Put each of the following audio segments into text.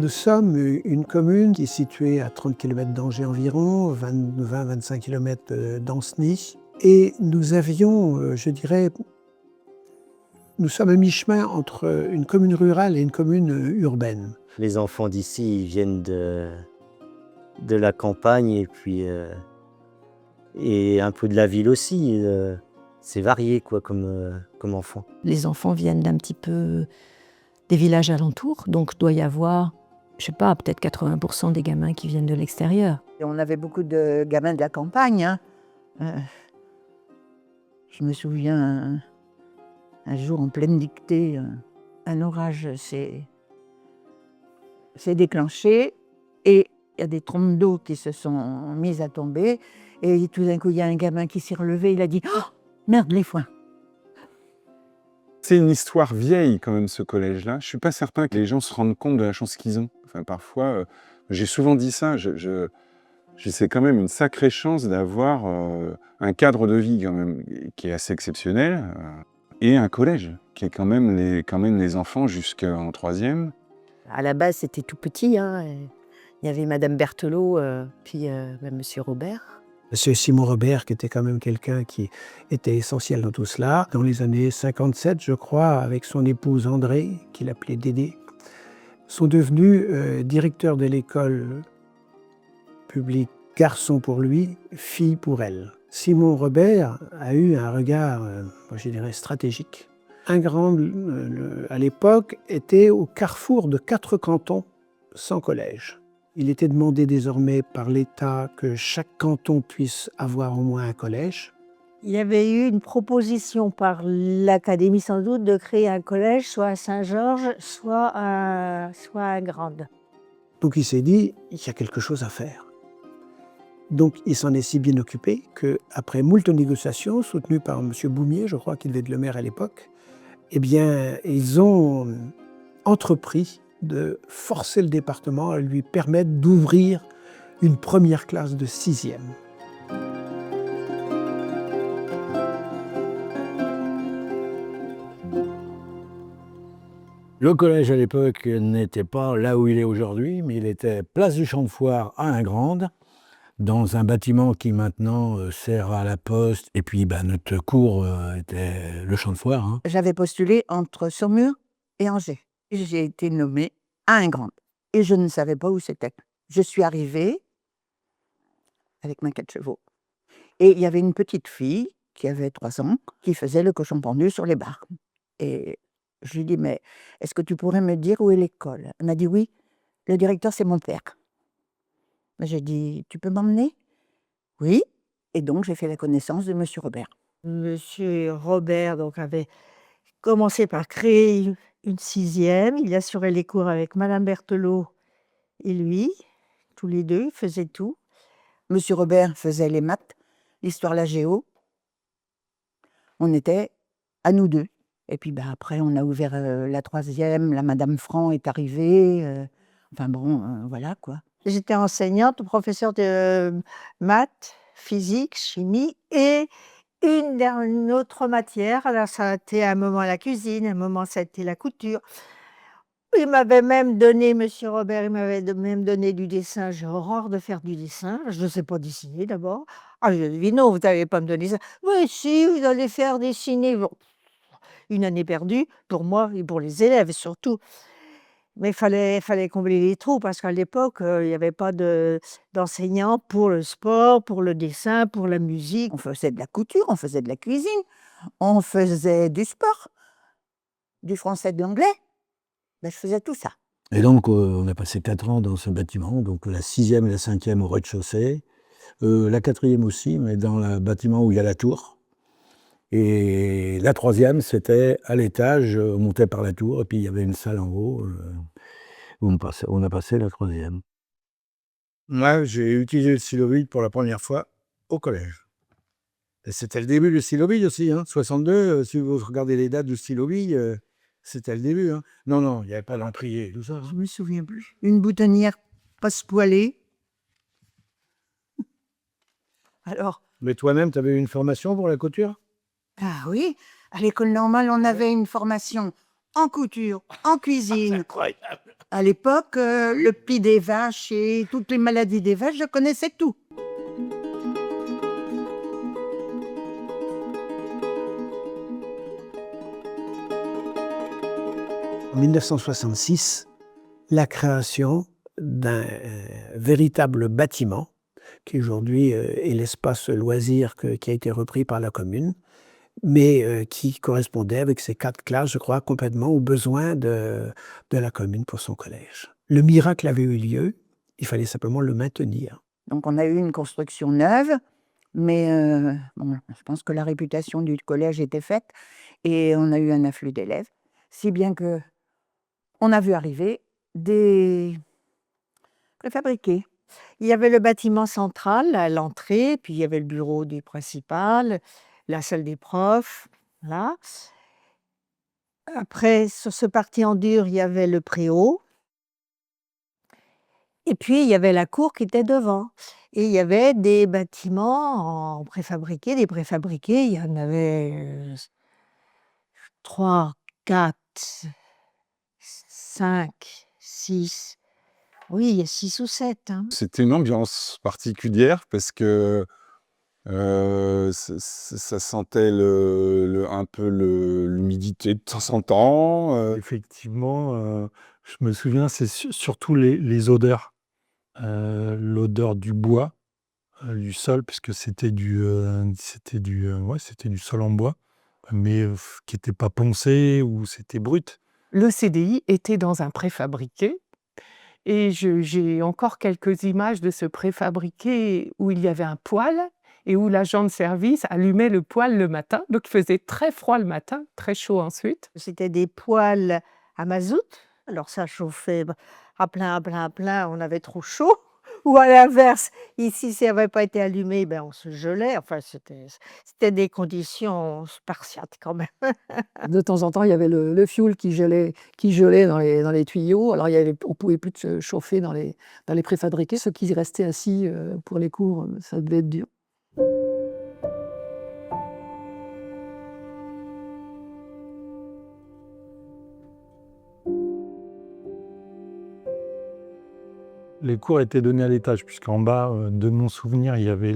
Nous sommes une commune qui est située à 30 km d'Angers environ, 20-25 km d'Ancenis. Et nous avions, je dirais, nous sommes à mi-chemin entre une commune rurale et une commune urbaine. Les enfants d'ici, ils viennent de la campagne et puis et un peu de la ville aussi. C'est varié quoi comme enfants. Les enfants viennent d'un petit peu des villages alentours, donc doit y avoir, je sais pas, peut-être 80% des gamins qui viennent de l'extérieur. Et on avait beaucoup de gamins de la campagne, hein. Je me souviens un jour en pleine dictée, un orage s'est déclenché et il y a des trompes d'eau qui se sont mises à tomber et tout d'un coup il y a un gamin qui s'est relevé, il a dit « Oh, merde les foins !» C'est une histoire vieille quand même ce collège-là. Je suis pas certain que les gens se rendent compte de la chance qu'ils ont. Enfin parfois, j'ai souvent dit ça, c'est quand même une sacrée chance d'avoir un cadre de vie quand même qui est assez exceptionnel et un collège qui est quand même les enfants jusqu'en troisième. À la base, c'était tout petit, hein. Il y avait Madame Berthelot, puis Monsieur Robert. Monsieur Simon Robert, qui était quand même quelqu'un qui était essentiel dans tout cela. Dans les années 57, je crois, avec son épouse André, qu'il appelait Dédé, sont devenus directeurs de l'école publique Garçon pour lui, fille pour elle. Simon Robert a eu un regard, je dirais, stratégique. Ingrande, à l'époque, était au carrefour de 4 cantons sans collège. Il était demandé désormais par l'État que chaque canton puisse avoir au moins un collège. Il y avait eu une proposition par l'Académie sans doute de créer un collège soit à Saint-Georges, soit à Grande. Donc il s'est dit, il y a quelque chose à faire. Donc il s'en est si bien occupé qu'après moult négociations, soutenues par M. Boumier, je crois qu'il devait être le maire à l'époque, eh bien, ils ont entrepris de forcer le département à lui permettre d'ouvrir une première classe de 6e. Le collège à l'époque n'était pas là où il est aujourd'hui, mais il était place du Champ de Foire à Ingrande, dans un bâtiment qui maintenant sert à la poste. Et puis notre cours était le Champ de Foire. Hein. J'avais postulé entre Saumur et Angers. J'ai été nommée à Ingrande et je ne savais pas où c'était. Je suis arrivée avec ma 4 chevaux et il y avait une petite fille qui avait 3 ans qui faisait le cochon pendu sur les barres. Et je lui dis, mais est-ce que tu pourrais me dire où est l'école? Elle m'a dit oui, le directeur c'est mon père. J'ai dit, tu peux m'emmener? Oui. Et donc j'ai fait la connaissance de Monsieur Robert. Monsieur Robert donc, avait commencé par créer une 6e. Il assurait les cours avec Madame Berthelot et lui. Tous les deux, ils faisaient tout. Monsieur Robert faisait les maths, l'histoire, la géo. On était à nous deux. Et puis après, on a ouvert la 3e, la Madame Franc est arrivée. Enfin bon, voilà quoi. J'étais enseignante, professeure de maths, physique, chimie et une autre matière. Alors ça a été un moment la cuisine, un moment ça a été la couture. Il m'avait même donné, Monsieur Robert, il m'avait même donné du dessin. J'ai horreur de faire du dessin. Je ne sais pas dessiner d'abord. Ah, je lui ai dit non, vous n'allez pas me donner ça. Oui, si, vous allez faire dessiner. Bon, une année perdue pour moi et pour les élèves surtout. Mais il fallait combler les trous parce qu'à l'époque, il n'y avait pas d'enseignants pour le sport, pour le dessin, pour la musique. On faisait de la couture, on faisait de la cuisine, on faisait du sport, du français, de l'anglais. Je faisais tout ça. Et donc, on a passé 4 ans dans ce bâtiment, donc la 6e et la 5e au rez-de-chaussée, la 4e aussi, mais dans le bâtiment où il y a la tour. Et la 3e, c'était à l'étage, on montait par la tour, et puis il y avait une salle en haut, où on a passé la 3e. Moi, j'ai utilisé le stylo vide pour la première fois au collège. Et c'était le début du stylo vide aussi, hein. 62, si vous regardez les dates du stylo vide, c'était le début. Hein. Non, il n'y avait pas l'encrier et tout ça. Hein. Je ne me souviens plus. Une boutonnière passe-poilée. Alors. Mais toi-même, tu avais eu une formation pour la couture? Ah oui, à l'école normale, on avait une formation en couture, en cuisine. Incroyable. À l'époque, le pli des vaches et toutes les maladies des vaches, je connaissais tout. En 1966, la création d'un véritable bâtiment, qui aujourd'hui est l'espace loisir qui a été repris par la commune, mais qui correspondait avec ces 4 classes, je crois, complètement aux besoins de la commune pour son collège. Le miracle avait eu lieu, il fallait simplement le maintenir. Donc on a eu une construction neuve, mais bon, je pense que la réputation du collège était faite et on a eu un afflux d'élèves, si bien que on a vu arriver des préfabriqués. Il y avait le bâtiment central à l'entrée, puis il y avait le bureau du principal, la salle des profs, voilà. Après, sur ce parti en dur, il y avait le préau. Et puis, il y avait la cour qui était devant. Et il y avait des bâtiments en préfabriqué. Des préfabriqués, il y en avait 3, 4, 5, 6. Oui, il y a 6 ou 7. C'était une ambiance particulière parce que ça sentait un peu l'humidité de temps en temps. Effectivement, je me souviens, c'est surtout les odeurs. L'odeur du bois, du sol, puisque c'était du sol en bois, mais qui n'était pas poncé ou c'était brut. Le CDI était dans un préfabriqué et j'ai encore quelques images de ce préfabriqué où il y avait un poêle et où l'agent de service allumait le poêle le matin. Donc il faisait très froid le matin, très chaud ensuite. C'était des poêles à mazout. Alors ça chauffait à plein, à plein, à plein. On avait trop chaud. Ou à l'inverse, ici, si ça n'avait pas été allumé, ben on se gelait. Enfin, c'était des conditions spartiates quand même. De temps en temps, il y avait le fioul qui gelait dans les tuyaux. Alors, on ne pouvait plus se chauffer dans les préfabriqués. Ceux qui restaient assis pour les cours, ça devait être dur. Les cours étaient donnés à l'étage, puisqu'en bas, de mon souvenir, il y avait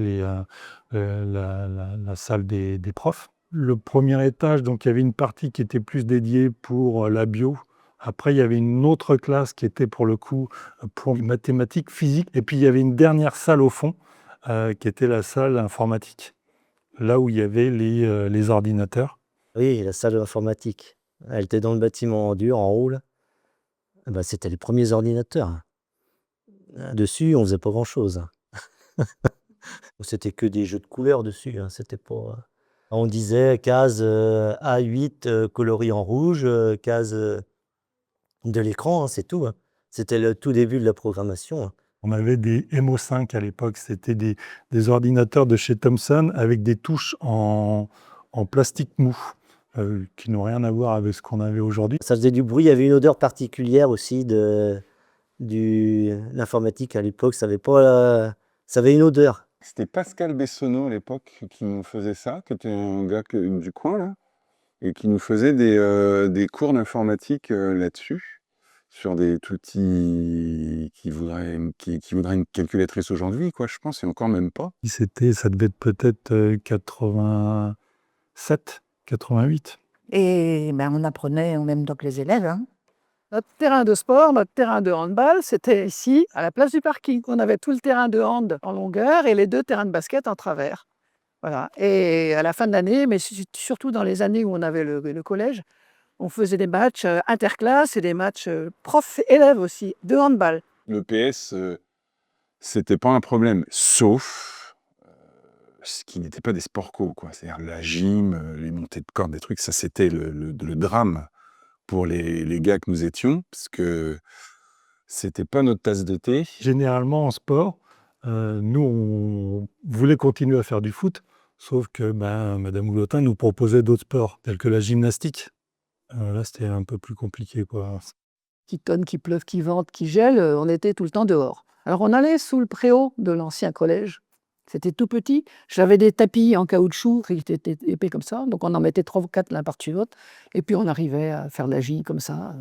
la salle des profs. Le premier étage, donc il y avait une partie qui était plus dédiée pour la bio. Après, il y avait une autre classe qui était pour le coup pour mathématiques, physique. Et puis, il y avait une dernière salle au fond, qui était la salle informatique, là où il y avait les ordinateurs. Oui, la salle informatique. Elle était dans le bâtiment en dur, en haut, là. Ah bah, c'était les premiers ordinateurs. Dessus, on faisait pas grand-chose. C'était que des jeux de couleurs dessus. C'était pas. On disait case A8 coloris en rouge, case de l'écran, c'est tout. C'était le tout début de la programmation. On avait des MO5 à l'époque, c'était des ordinateurs de chez Thomson avec des touches en plastique mou, qui n'ont rien à voir avec ce qu'on avait aujourd'hui. Ça faisait du bruit, il y avait une odeur particulière aussi l'informatique à l'époque, ça avait une odeur. C'était Pascal Bessonneau à l'époque qui nous faisait ça, qui était un gars du coin là, et qui nous faisait des cours d'informatique là-dessus, sur des tout petits qui voudraient une calculatrice aujourd'hui, quoi, je pense, et encore même pas. Ça devait être peut-être 87, 88. Et ben, on apprenait en même temps que les élèves. Notre terrain de sport, notre terrain de handball, c'était ici, à la place du parking. On avait tout le terrain de hand en longueur et les 2 terrains de basket en travers. Voilà. Et à la fin de l'année, mais surtout dans les années où on avait le collège, on faisait des matchs interclasses et des matchs prof-élèves aussi, de handball. Le PS, c'était pas un problème, sauf ce qui n'était pas des sports co, quoi. C'est-à-dire la gym, les montées de corde, des trucs, ça c'était le drame pour les gars que nous étions, parce que c'était pas notre tasse de thé. Généralement en sport, nous on voulait continuer à faire du foot, sauf que Madame Houlotin nous proposait d'autres sports, tels que la gymnastique. Là c'était un peu plus compliqué, quoi. Qu'il tonne, qu'il pleuve, qu'il vente, qu'il gèle, on était tout le temps dehors. Alors on allait sous le préau de l'ancien collège C'était tout petit. J'avais des tapis en caoutchouc qui étaient épais comme ça, donc on en mettait 3 ou 4 l'un par-dessus l'autre et puis on arrivait à faire de la gym comme ça.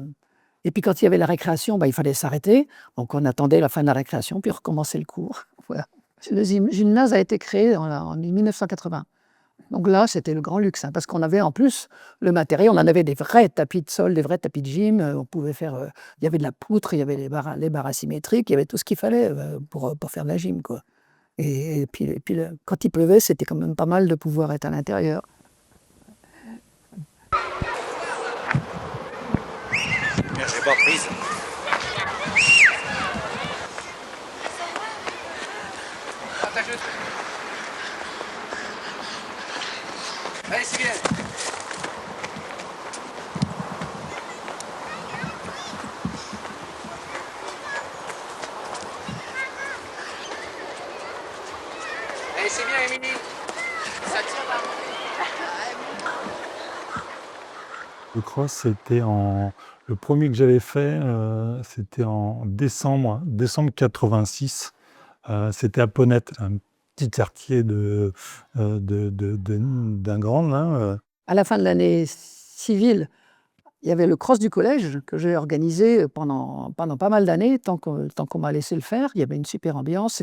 Et puis quand il y avait la récréation, il fallait s'arrêter, donc on attendait la fin de la récréation puis recommencer le cours. Voilà. Le gymnase a été créé en 1980. Donc là, c'était le grand luxe, parce qu'on avait en plus le matériel, on en avait des vrais tapis de sol, des vrais tapis de gym, on pouvait faire, il y avait de la poutre, il y avait les barres asymétriques, il y avait tout ce qu'il fallait pour faire de la gym, quoi. Et puis quand il pleuvait, c'était quand même pas mal de pouvoir être à l'intérieur. J'ai pas prise. Allez, c'est bien. Allez, c'est bien, Émilie. Ça tire là. Le cross, c'était le premier que j'avais fait, c'était en décembre 86. C'était à Ponette, un petit quartier d'un grand, là. À la fin de l'année civile, il y avait le cross du collège que j'ai organisé pendant pas mal d'années, tant qu'on m'a laissé le faire. Il y avait une super ambiance.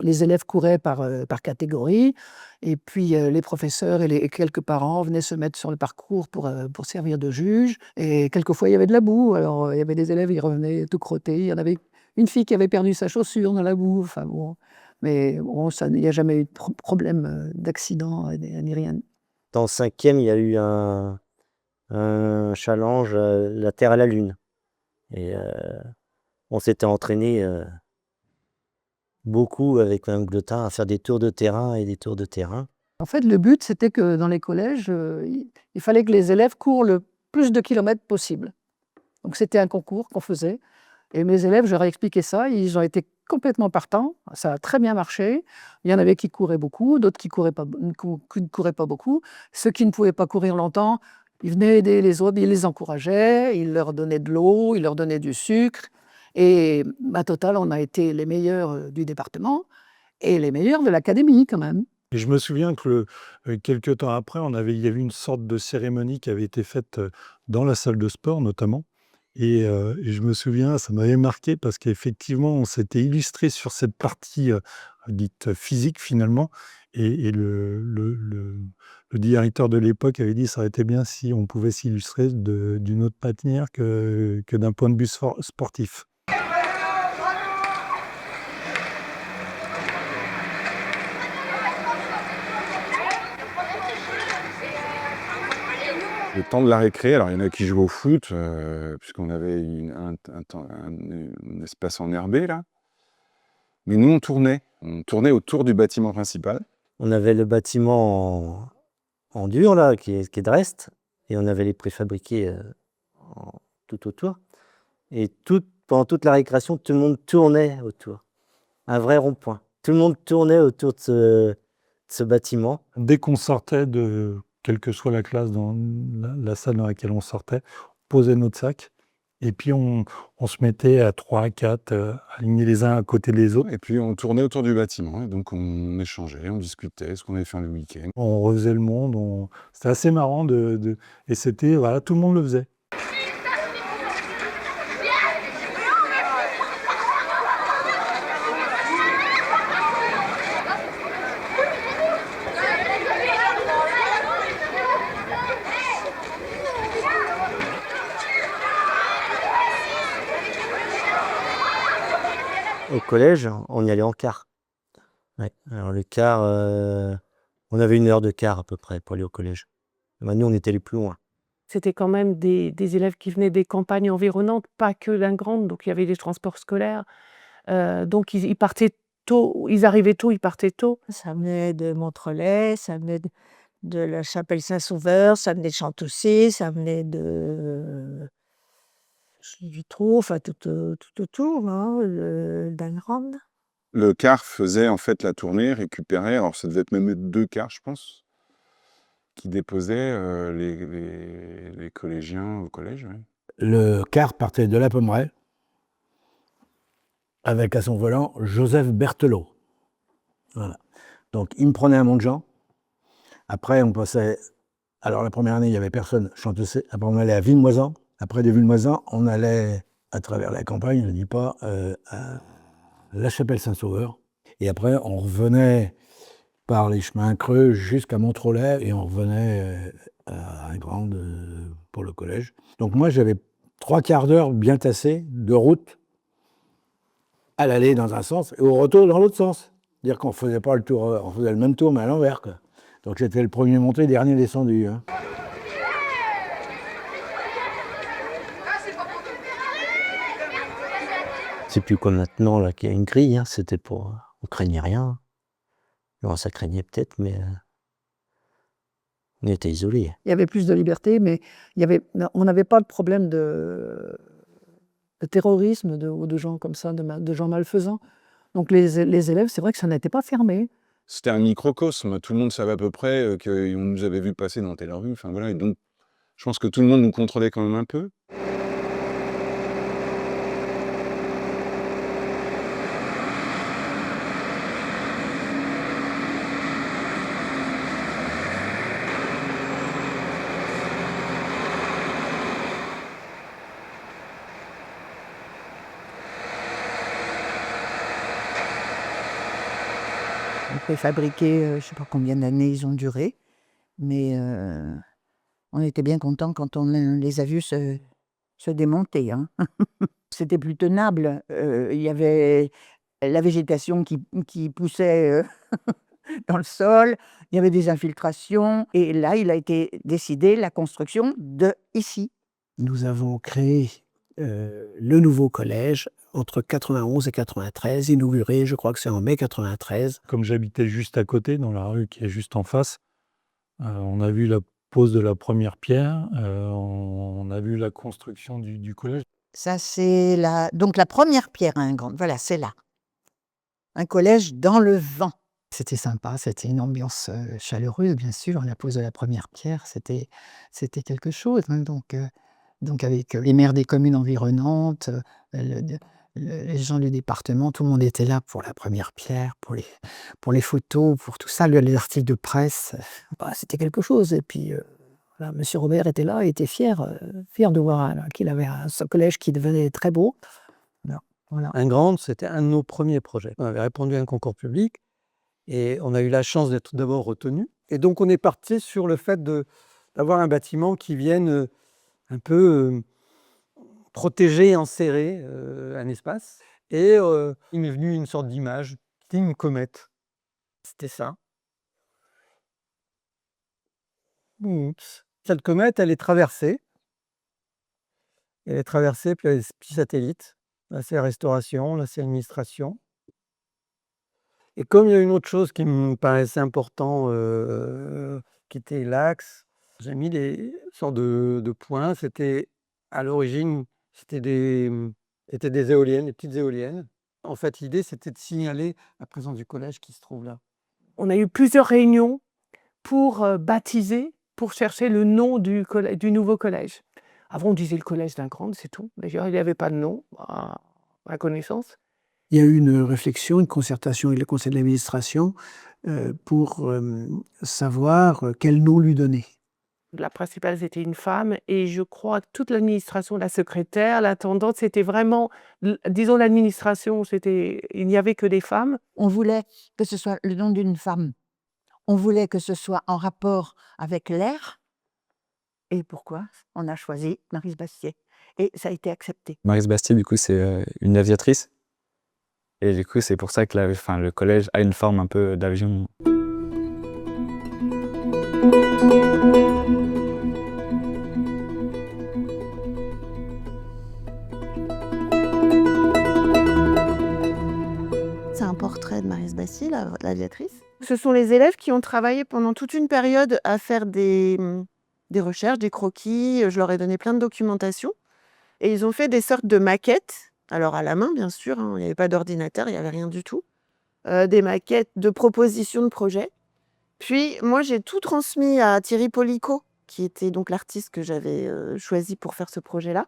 Les élèves couraient par catégorie. Et puis les professeurs et quelques parents venaient se mettre sur le parcours pour servir de juge. Et quelquefois, il y avait de la boue. Alors, il y avait des élèves, ils revenaient tout crottés. Il y en avait une fille qui avait perdu sa chaussure dans la boue. Enfin, bon. Mais bon, il n'y a jamais eu de problème d'accident ni rien. Dans le 5e, il y a eu un challenge, la Terre à la Lune. Et on s'était entraîné beaucoup avec Mme Glotin à faire des tours de terrain et des tours de terrain. En fait, le but, c'était que dans les collèges, il fallait que les élèves courent le plus de kilomètres possible. Donc c'était un concours qu'on faisait. Et mes élèves, je leur ai expliqué ça, ils ont été complètement partants, ça a très bien marché. Il y en avait qui couraient beaucoup, d'autres qui ne couraient pas beaucoup. Ceux qui ne pouvaient pas courir longtemps, ils venaient aider les autres, ils les encourageaient, ils leur donnaient de l'eau, ils leur donnaient du sucre. Et à total, on a été les meilleurs du département et les meilleurs de l'académie quand même. Et je me souviens que quelques temps après, il y avait une sorte de cérémonie qui avait été faite dans la salle de sport notamment. Et je me souviens, ça m'avait marqué parce qu'effectivement, on s'était illustré sur cette partie dite physique finalement. Et le directeur de l'époque avait dit que ça aurait été bien si on pouvait s'illustrer d'une autre manière que d'un point de vue sportif. Le temps de la récré, alors il y en a qui jouent au foot, puisqu'on avait un espace enherbé là. Mais nous, on tournait autour du bâtiment principal. On avait le bâtiment en dur, là, qui est de reste, et on avait les préfabriqués tout autour. Et pendant toute la récréation, tout le monde tournait autour. Un vrai rond-point. Tout le monde tournait autour de ce bâtiment. Dès qu'on sortait quelle que soit la classe, dans la salle dans laquelle on sortait, on posait notre sac. Et puis on se mettait à 3, à 4, alignés les uns à côté des autres. Et puis on tournait autour du bâtiment, et donc on échangeait, on discutait, ce qu'on avait fait le week-end. On refaisait le monde, c'était assez marrant et c'était, voilà, tout le monde le faisait. Au collège, on y allait en car. Ouais. Alors le car, on avait 1 heure de car à peu près pour aller au collège. Nous, on était les plus loin. C'était quand même des élèves qui venaient des campagnes environnantes, pas que d'Ingrandes, donc il y avait des transports scolaires. Donc ils partaient tôt, ils arrivaient tôt, ils partaient tôt. Ça venait de Montrelais, ça venait de la Chapelle-Saint-Sauveur, ça venait de Chantoussi, ça venait de Vitraux, enfin tout autour, d'Ingrandes. Le car faisait en fait la tournée, récupérait, alors ça devait être même 2 cars, je pense, qui déposaient les collégiens au collège. Ouais. Le car partait de la Pommeraye, avec à son volant Joseph Berthelot. Voilà. Donc, il me prenait à Montjean. Après, on passait... Alors, la première année, il n'y avait personne, Chantessé. Après, on allait à Villemoisan. Après, de Villemoisan, on allait à travers la campagne, je ne dis pas, à La Chapelle-Saint-Sauveur. Et après, on revenait par les chemins creux jusqu'à Montrollet et on revenait à Ingrande pour le collège. Donc moi, j'avais 3/4 d'heure bien tassé de route à l'aller dans un sens et au retour dans l'autre sens. C'est-à-dire qu'on ne faisait pas le tour, on faisait le même tour mais à l'envers, quoi. Donc j'étais le premier monté, dernier descendu, hein. C'est plus comme maintenant là qu'il y a une grille, hein. C'était pour, on craignait rien. Bon, ça craignait peut-être, mais on était isolés. Il y avait plus de liberté, mais on n'avait pas de problème de terrorisme ou de gens comme ça, de gens malfaisants. Donc les élèves, c'est vrai que ça n'était pas fermé. C'était un microcosme. Tout le monde savait à peu près qu'on nous avait vu passer dans telle rue. Enfin, voilà. Et donc, je pense que tout le monde nous contrôlait quand même un peu. Les préfabriqués, je ne sais pas combien d'années ils ont duré, mais on était bien contents quand on les a vus se démonter, hein. C'était plus tenable. Il y avait la végétation qui poussait dans le sol, il y avait des infiltrations, et là, il a été décidé la construction de ici. Nous avons créé le nouveau collège entre 91 et 93, inauguré, je crois que c'est en mai 93. Comme j'habitais juste à côté, dans la rue qui est juste en face, on a vu la pose de la première pierre, on a vu la construction du collège. Ça, c'est donc la première pierre à Ingrande. Voilà, c'est là. Un collège dans le vent. C'était sympa, c'était une ambiance chaleureuse, bien sûr. La pose de la première pierre, c'était quelque chose, hein. Donc avec les maires des communes environnantes, les gens du département, tout le monde était là pour la première pierre, pour les photos, pour tout ça, les articles de presse. C'était quelque chose. Et puis, voilà, M. Robert était là, il était fier de voir qu'il avait ce collège qui devenait très beau. Voilà. Ingrande, c'était un de nos premiers projets. On avait répondu à un concours public et on a eu la chance d'être d'abord retenu. Et donc, on est parti sur le fait d'avoir un bâtiment qui vienne un peu protéger, enserrer un espace. Et il m'est venu une sorte d'image, c'était une comète. C'était ça. Oups. Cette comète, elle est traversée. Elle est traversée, puis il y a des petits satellites. Là, c'est la restauration, là, c'est l'administration. Et comme il y a une autre chose qui me paraissait important, qui était l'axe, j'ai mis des sortes de points. C'était, à l'origine, c'était des éoliennes, des petites éoliennes. En fait, l'idée, c'était de signaler la présence du collège qui se trouve là. On a eu plusieurs réunions pour baptiser, pour chercher le nom du nouveau collège. Avant, on disait le collège d'Ingrande, c'est tout. D'ailleurs, il n'y avait pas de nom, à ma connaissance. Il y a eu une réflexion, une concertation avec le conseil d'administration pour savoir quel nom lui donner. La principale, c'était une femme, et je crois que toute l'administration, la secrétaire, l'intendante, c'était vraiment, disons l'administration, il n'y avait que des femmes. On voulait que ce soit le nom d'une femme. On voulait que ce soit en rapport avec l'air. Et pourquoi? On a choisi Maryse Bastier. Et ça a été accepté. Maryse Bastier, du coup, c'est une aviatrice. Et du coup, c'est pour ça que le collège a une forme un peu d'avion. C'est un portrait de Maryse Bastier, l'aviatrice. Ce sont les élèves qui ont travaillé pendant toute une période à faire des recherches, des croquis. Je leur ai donné plein de documentation. Et ils ont fait des sortes de maquettes, alors à la main bien sûr, hein, il n'y avait pas d'ordinateur, il n'y avait rien du tout. Des maquettes de propositions de projets. Puis moi j'ai tout transmis à Thierry Polico, qui était donc l'artiste que j'avais choisi pour faire ce projet-là,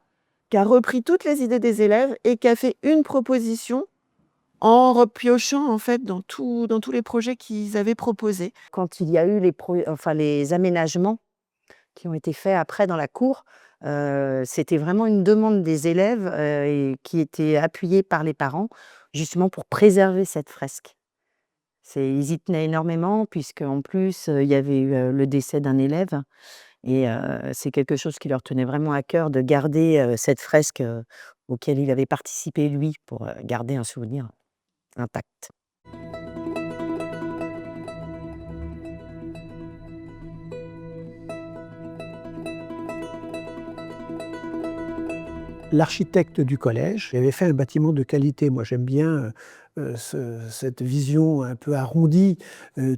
qui a repris toutes les idées des élèves et qui a fait une proposition en repiochant en fait dans tous les projets qu'ils avaient proposés. Quand il y a eu les aménagements qui ont été faits après dans la cour, c'était vraiment une demande des élèves et qui était appuyée par les parents, justement pour préserver cette fresque. Ils y tenaient énormément, puisqu'en plus, il y avait eu le décès d'un élève. Et c'est quelque chose qui leur tenait vraiment à cœur de garder cette fresque auquel il avait participé, lui, pour garder un souvenir intact. L'architecte du collège avait fait un bâtiment de qualité. Moi, j'aime bien cette vision un peu arrondie,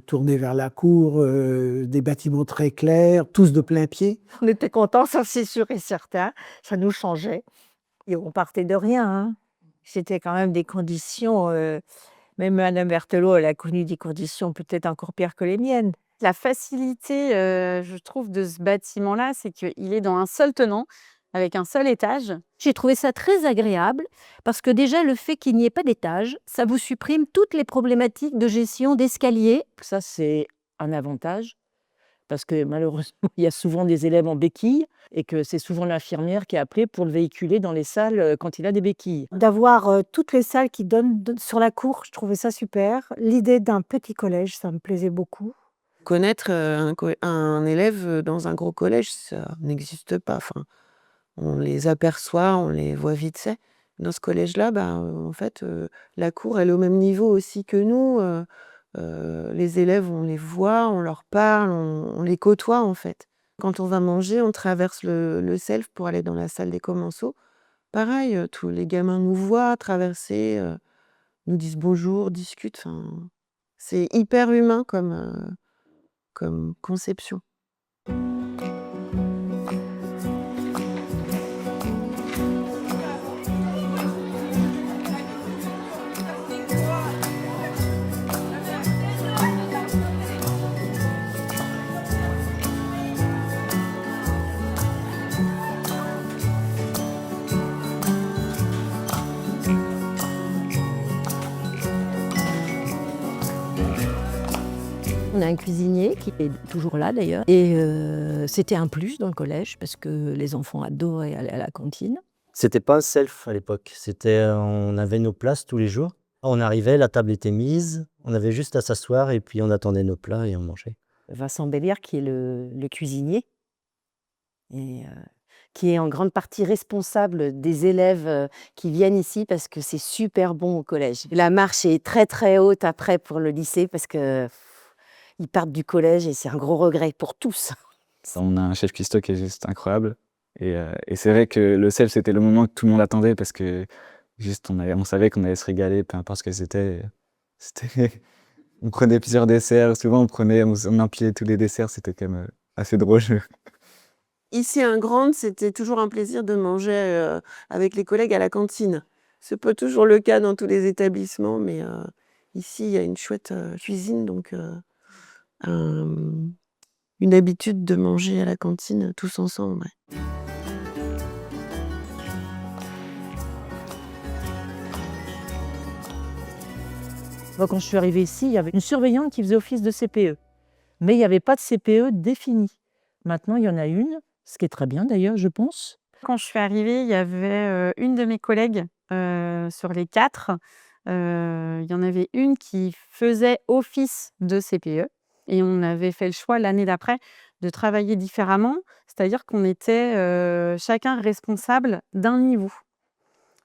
tournée vers la cour, des bâtiments très clairs, tous de plein pied. On était contents, ça c'est sûr et certain. Ça nous changeait. Et on partait de rien, hein. C'était quand même des conditions, même Madame Berthelot, elle a connu des conditions peut-être encore pires que les miennes. La facilité, je trouve, de ce bâtiment-là, c'est qu'il est dans un seul tenant, avec un seul étage. J'ai trouvé ça très agréable parce que déjà le fait qu'il n'y ait pas d'étage, ça vous supprime toutes les problématiques de gestion d'escalier. Ça, c'est un avantage parce que malheureusement, il y a souvent des élèves en béquille et que c'est souvent l'infirmière qui est appelée pour le véhiculer dans les salles quand il a des béquilles. D'avoir toutes les salles qui donnent sur la cour, je trouvais ça super. L'idée d'un petit collège, ça me plaisait beaucoup. Connaître un élève dans un gros collège, ça n'existe pas. Enfin, on les aperçoit, on les voit vite fait. Dans ce collège-là, en fait, la cour, elle est au même niveau aussi que nous. Les élèves, on les voit, on leur parle, on les côtoie en fait. Quand on va manger, on traverse le self pour aller dans la salle des commensaux. Pareil, tous les gamins nous voient traverser, nous disent bonjour, discutent. Enfin, c'est hyper humain comme conception. On a un cuisinier qui est toujours là d'ailleurs. Et c'était un plus dans le collège parce que les enfants adoraient aller à la cantine. C'était pas un self à l'époque. On avait nos places tous les jours. On arrivait, la table était mise, on avait juste à s'asseoir et puis on attendait nos plats et on mangeait. Vincent Bellière, qui est le cuisinier, et qui est en grande partie responsable des élèves qui viennent ici parce que c'est super bon au collège. La marche est très très haute après pour le lycée parce que ils partent du collège et c'est un gros regret pour tous. On a un chef cuistot qui est juste incroyable. Et c'est vrai que le self, c'était le moment que tout le monde attendait parce que juste on savait qu'on allait se régaler, peu importe ce que c'était. On prenait plusieurs desserts, souvent on empilait tous les desserts, c'était quand même assez drôle. Ici, à Grande, c'était toujours un plaisir de manger avec les collègues à la cantine. C'est pas toujours le cas dans tous les établissements, mais ici, il y a une chouette cuisine, donc une habitude de manger à la cantine tous ensemble. Ouais. Moi, quand je suis arrivée ici, il y avait une surveillante qui faisait office de CPE. Mais il n'y avait pas de CPE définie. Maintenant, il y en a une, ce qui est très bien d'ailleurs, je pense. Quand je suis arrivée, il y avait une de mes collègues sur les 4. Il y en avait une qui faisait office de CPE. Et on avait fait le choix l'année d'après de travailler différemment. C'est-à-dire qu'on était chacun responsable d'un niveau.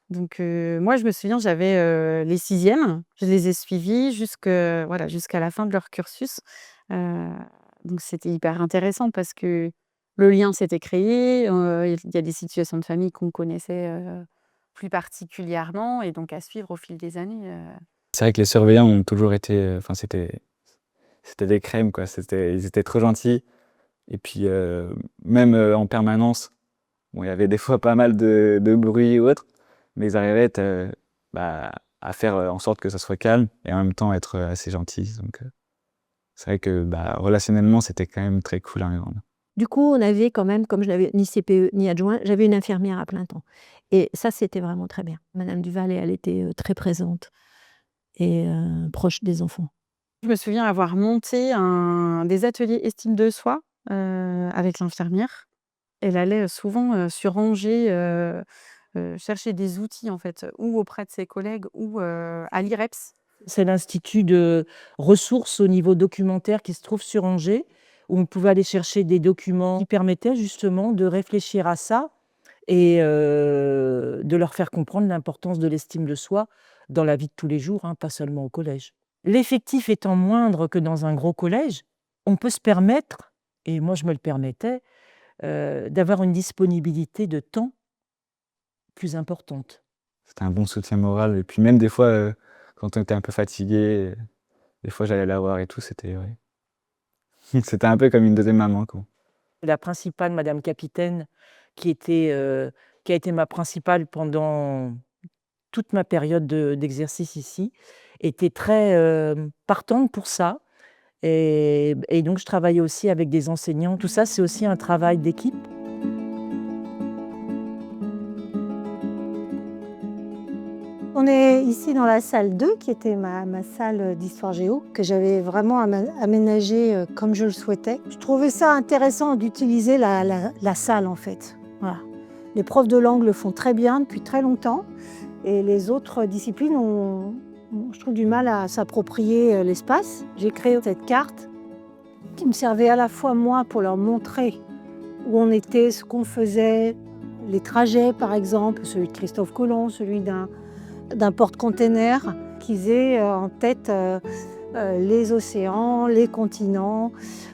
Donc moi, je me souviens, j'avais les 6e. Je les ai suivis jusqu'à la fin de leur cursus. Donc c'était hyper intéressant parce que le lien s'était créé. Il y a des situations de famille qu'on connaissait plus particulièrement et donc à suivre au fil des années. C'est vrai que les surveillants ont toujours été... c'était des crèmes, quoi. Ils étaient trop gentils. Et puis même en permanence, il y avait des fois pas mal de bruit ou autre. Mais ils arrivaient à faire en sorte que ça soit calme et en même temps être assez gentils. Donc c'est vrai que relationnellement, c'était quand même très cool. Du coup, on avait quand même, comme je n'avais ni CPE ni adjoint, j'avais une infirmière à plein temps. Et ça, c'était vraiment très bien. Madame Duval, elle était très présente. et proche des enfants. Je me souviens avoir monté des ateliers estime de soi avec l'infirmière. Elle allait souvent sur Angers chercher des outils en fait, ou auprès de ses collègues ou à l'IREPS. C'est l'institut de ressources au niveau documentaire qui se trouve sur Angers, où on pouvait aller chercher des documents qui permettaient justement de réfléchir à ça et de leur faire comprendre l'importance de l'estime de soi dans la vie de tous les jours, hein, pas seulement au collège. L'effectif étant moindre que dans un gros collège, on peut se permettre, et moi je me le permettais, d'avoir une disponibilité de temps plus importante. C'était un bon soutien moral et puis même des fois, quand on était un peu fatigué, des fois j'allais la voir et tout, c'était c'était un peu comme une deuxième maman, quoi. La principale, madame Capitaine, qui a été ma principale pendant toute ma période d'exercice ici, était très partante pour ça. Et donc, je travaillais aussi avec des enseignants. Tout ça, c'est aussi un travail d'équipe. On est ici dans la salle 2, qui était ma salle d'histoire géo, que j'avais vraiment aménagée comme je le souhaitais. Je trouvais ça intéressant d'utiliser la salle, en fait. Voilà. Les profs de langue le font très bien depuis très longtemps, et les autres disciplines ont, je trouve, du mal à s'approprier l'espace. J'ai créé cette carte qui me servait à la fois, moi, pour leur montrer où on était, ce qu'on faisait, les trajets, par exemple, celui de Christophe Colomb, celui d'un porte-container, qu'ils aient en tête les océans, les continents,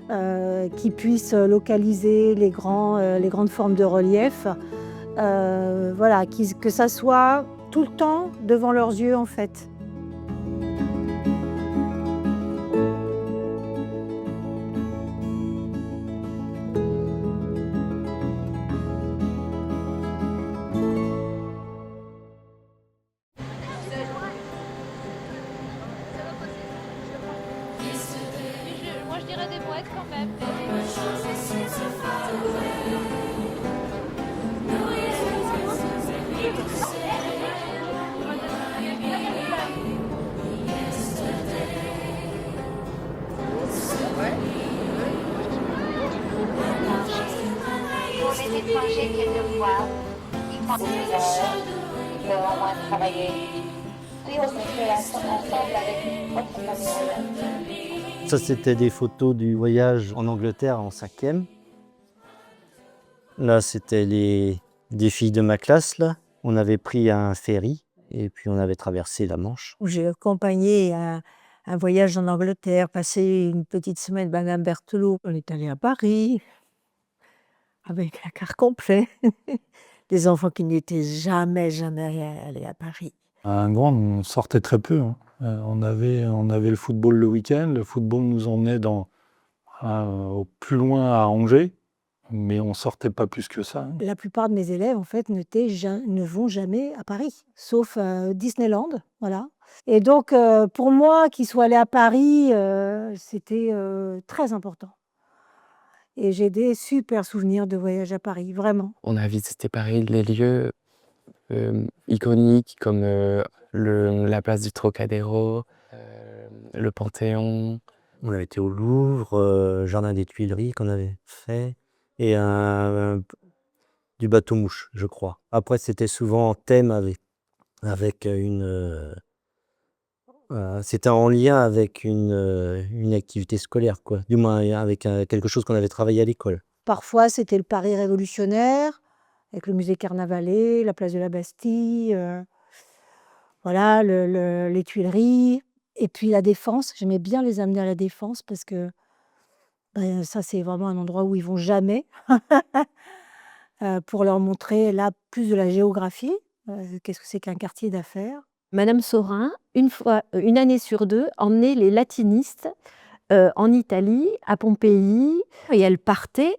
qu'ils puissent localiser les grandes formes de relief. Voilà, que ça soit tout le temps devant leurs yeux, en fait. Moi je dirais des brouettes quand même. Pour les étrangers qui viennent nous voir, ils font des heures, ils peuvent au moins travailler. Oui, on se fait ensemble avec votre famille. Ça, c'était des photos du voyage en Angleterre en 5e. Là, c'était des filles de ma classe, là. On avait pris un ferry et puis on avait traversé la Manche. J'ai accompagné un voyage en Angleterre, passé une petite semaine Madame Berthelot. On est allé à Paris avec un quart complet. Des enfants qui n'étaient jamais allés à Paris. À Ingrandes, on sortait très peu, hein. On avait le football le week-end. Le football nous emmenait au plus loin à Angers, mais on sortait pas plus que ça, hein. La plupart de mes élèves, en fait, ne vont jamais à Paris, sauf Disneyland, voilà. Et donc, pour moi, qu'ils soient allés à Paris, c'était très important. Et j'ai des super souvenirs de voyage à Paris, vraiment. On a visité Paris, les lieux iconiques comme la place du Trocadéro, le Panthéon. On avait été au Louvre, Jardin des Tuileries qu'on avait fait, et du bateau-mouche, je crois. Après, c'était souvent en thème avec c'était en lien avec une activité scolaire, quoi. Du moins avec quelque chose qu'on avait travaillé à l'école. Parfois, c'était le Paris révolutionnaire, avec le musée Carnavalet, la place de la Bastille, voilà, les Tuileries. Et puis la Défense, j'aimais bien les amener à la Défense parce que ça, c'est vraiment un endroit où ils vont jamais. Pour leur montrer là plus de la géographie, qu'est-ce que c'est qu'un quartier d'affaires. Madame Saurin, une année sur 2, emmenait les latinistes en Italie, à Pompéi, et elle partait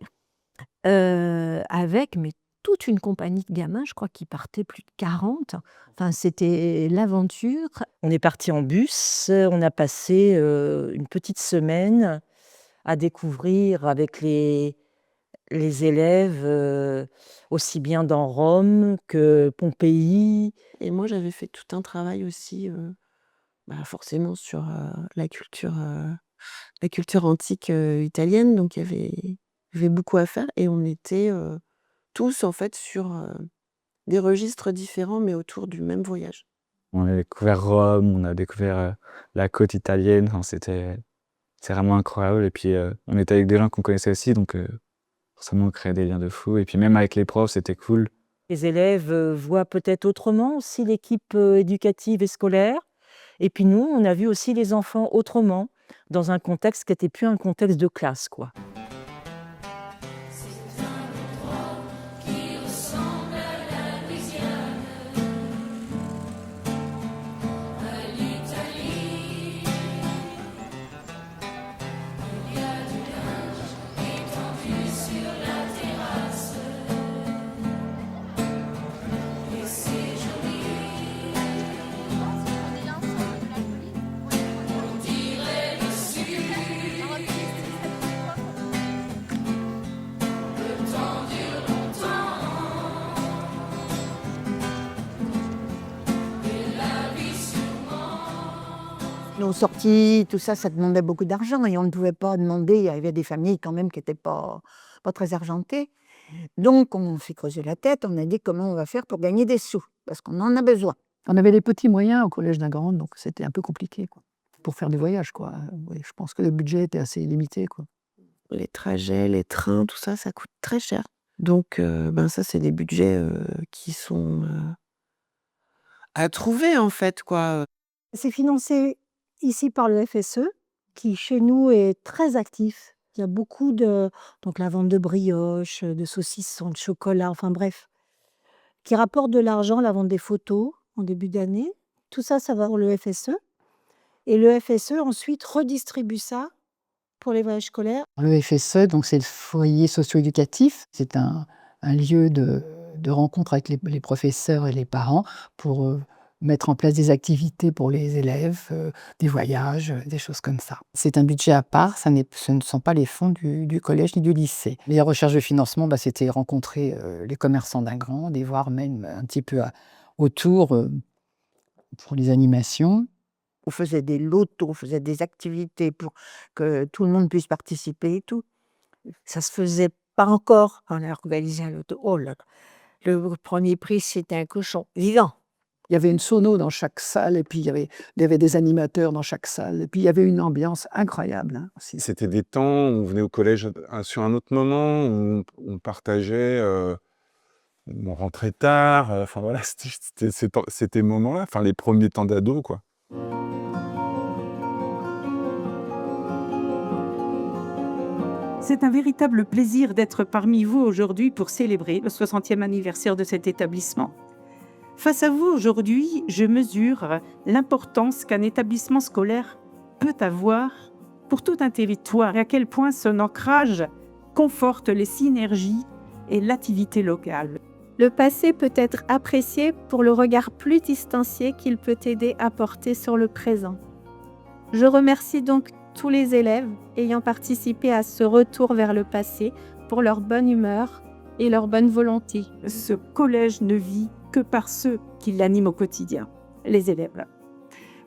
avec toute une compagnie de gamins, je crois qu'ils partaient plus de 40. Enfin, c'était l'aventure. On est parti en bus, on a passé une petite semaine à découvrir avec les élèves, aussi bien dans Rome que Pompéi. Et moi, j'avais fait tout un travail aussi forcément sur la culture antique italienne. Donc il y avait beaucoup à faire et on était tous en fait sur des registres différents mais autour du même voyage. On a découvert Rome, on a découvert la côte italienne. Enfin, c'est vraiment incroyable. Et puis, on était avec des gens qu'on connaissait aussi, donc forcément, on créait des liens de fou. Et puis, même avec les profs, c'était cool. Les élèves voient peut-être autrement aussi l'équipe éducative et scolaire. Et puis nous, on a vu aussi les enfants autrement, dans un contexte qui n'était plus un contexte de classe, quoi. Nos sorties, tout ça, ça demandait beaucoup d'argent et on ne pouvait pas demander. Il y avait des familles quand même qui n'étaient pas très argentées. Donc, on s'est creusé la tête, on a dit comment on va faire pour gagner des sous, parce qu'on en a besoin. On avait des petits moyens au collège d'Ingrande, donc c'était un peu compliqué, quoi, pour faire des voyages, quoi. Oui, je pense que le budget était assez limité, quoi. Les trajets, les trains, tout ça, ça coûte très cher. Donc, ça, c'est des budgets qui sont à trouver, en fait, quoi. C'est financé ici par le FSE, qui chez nous est très actif. Il y a beaucoup donc la vente de brioches, de saucissons, de chocolat, enfin bref, qui rapporte de l'argent, la vente des photos en début d'année. Tout ça, ça va pour le FSE. Et le FSE ensuite redistribue ça pour les voyages scolaires. Le FSE, donc c'est le foyer socio-éducatif. C'est un lieu de rencontre avec les professeurs et les parents pour mettre en place des activités pour les élèves, des voyages, des choses comme ça. C'est un budget à part, ce ne sont pas les fonds du collège ni du lycée. Les recherches de financement, c'était rencontrer les commerçants d'Ingrande et voir même un petit peu autour pour les animations. On faisait des lotos, on faisait des activités pour que tout le monde puisse participer et tout. Ça se faisait pas encore. On a organisé un loto. Oh là là. Le premier prix, c'était un cochon vivant. Il y avait une sono dans chaque salle, et puis il y avait des animateurs dans chaque salle, et puis il y avait une ambiance incroyable, hein, aussi. C'était des temps où on venait au collège sur un autre moment, où on partageait, on rentrait tard, enfin voilà, c'était ces moments-là, enfin les premiers temps d'ado, quoi. C'est un véritable plaisir d'être parmi vous aujourd'hui pour célébrer le 60e anniversaire de cet établissement. Face à vous aujourd'hui, je mesure l'importance qu'un établissement scolaire peut avoir pour tout un territoire et à quel point son ancrage conforte les synergies et l'activité locale. Le passé peut être apprécié pour le regard plus distancié qu'il peut aider à porter sur le présent. Je remercie donc tous les élèves ayant participé à ce retour vers le passé pour leur bonne humeur et leur bonne volonté. Ce collège ne vit que par ceux qui l'animent au quotidien, les élèves.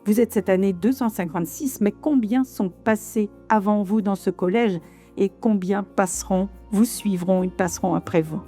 Vous êtes cette année 256, mais combien sont passés avant vous dans ce collège et combien passeront, vous suivront et passeront après vous?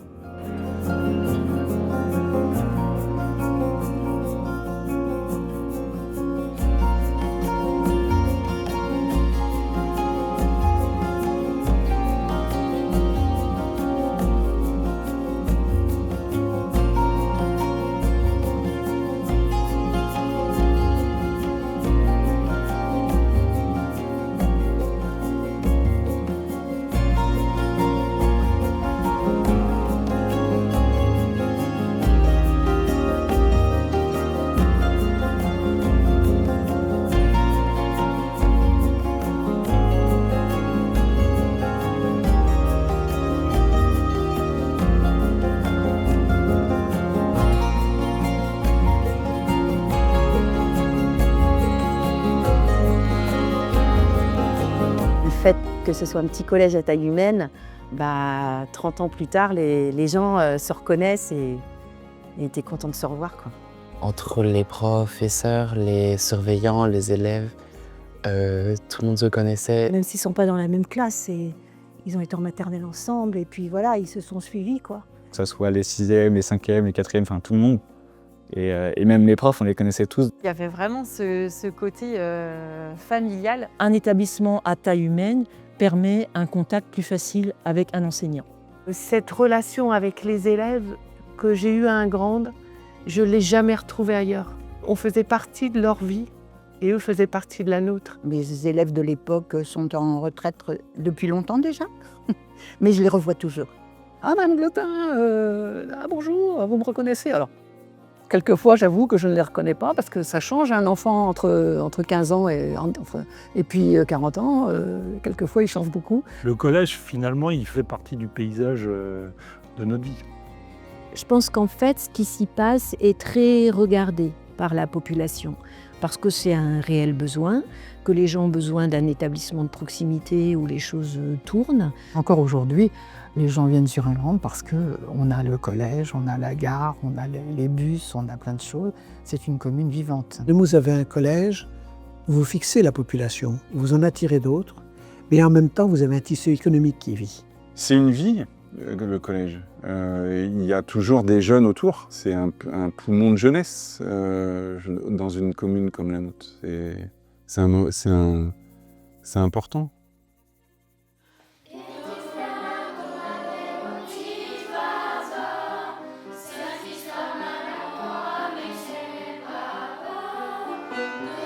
Le fait que ce soit un petit collège à taille humaine, 30 ans plus tard, les gens se reconnaissent et étaient contents de se revoir, quoi. Entre les professeurs, les surveillants, les élèves, tout le monde se connaissait. Même s'ils ne sont pas dans la même classe, ils ont été en maternelle ensemble et puis voilà, ils se sont suivis, quoi. Que ce soit les 6e, les 5e, les 4e, enfin tout le monde. Et même les profs, on les connaissait tous. Il y avait vraiment ce côté familial. Un établissement à taille humaine permet un contact plus facile avec un enseignant. Cette relation avec les élèves que j'ai eue à Ingrande, je ne l'ai jamais retrouvée ailleurs. On faisait partie de leur vie et eux faisaient partie de la nôtre. Mes élèves de l'époque sont en retraite depuis longtemps déjà, mais je les revois toujours. Ah, Madame Glotin, bonjour, vous me reconnaissez? Alors, quelquefois, j'avoue que je ne les reconnais pas parce que ça change un enfant entre 15 ans et puis 40 ans. Quelquefois, il change beaucoup. Le collège, finalement, il fait partie du paysage de notre vie. Je pense qu'en fait, ce qui s'y passe est très regardé par la population parce que c'est un réel besoin, que les gens ont besoin d'un établissement de proximité où les choses tournent. Encore aujourd'hui, les gens viennent sur Ingrande parce qu'on a le collège, on a la gare, on a les bus, on a plein de choses. C'est une commune vivante. Vous avez un collège, vous fixez la population, vous en attirez d'autres, mais en même temps, vous avez un tissu économique qui vit. C'est une vie, le collège. Il y a toujours des jeunes autour. C'est un poumon de jeunesse dans une commune comme la nôtre. C'est important. Thank you.